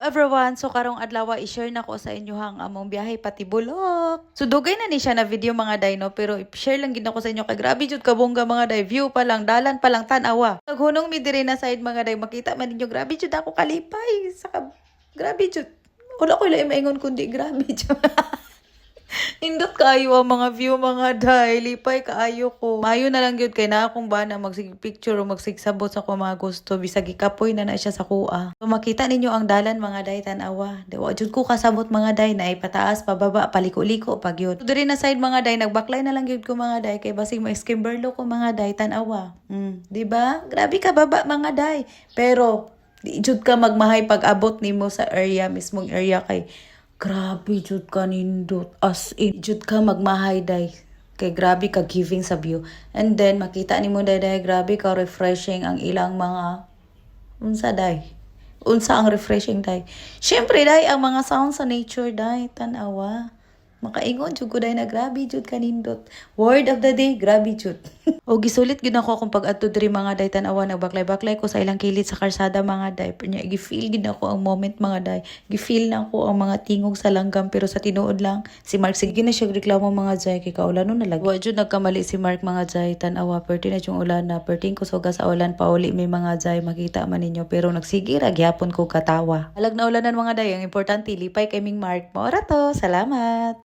Everyone, so karong adlaw i-share na ko sa inyo hang among biyahe pati bulok. So dugay na ni siya na video mga day no, pero i-share lang gid ako sa inyo kay grabe jud kabongga mga day, view pa lang, dalan pa lang tan-awa. Naghunong mi diri na side mga day, makita man ninyo grabe jud ako kalipay. Saka grabe jud. Wala ko ilay maingon kundi grabe jud. Indot kaayo ang mga view mga day, lipay kaayo ko. Mayo na lang gyud kay na akong bana magsig picture o magsigsabot sa ko mga gusto bisag ikapoy na siya sa kuha. So makita ninyo ang dalan mga day tan-awa. Wa jud ko kasabot mga day na ipataas pababa paliko-liko pag yun. So, diri na side mga day nagbaklay na lang gyud ko mga day kay basig ma-skimberlo ko mga day tan-awa. Di ba? Grabe ka baba mga day. Pero di jud ka magmahay pag abot nimo sa area mismong area kay grabe jud ka nindot. As in, jud ka magmahay day. Kay grabe ka giving sa view. And then, makita ni mo day, grabe ka refreshing ang ilang mga, unsa day? Unsa ang refreshing day? Syempre day, ang mga sounds sa nature day, tanawa. Makaingon jud ko day na grabe jud ka nindot. Word of the day, grabe jud. O gisulit gid ako kung pag adto diri mga day tan-awa nagbaklay-baklay ko sa ilang kilid sa karsada mga day. Nya gi-feel gid ako ang moment mga day. Gi-feel na ko ang mga tingog sa langgam pero sa tinuod lang si Mark sige na siya reklamo mga jay kay kaulanon na lagi. Wa jud nagkamali si Mark mga jay tan-awa perti na yung ulan na perting ko soga sa ulan pauli may mga jay makita man ninyo pero nagsige ra gyapon ko katawa. Halag na ulanan mga day ang importante lipay kay Ming Mark. Maora to. Salamat.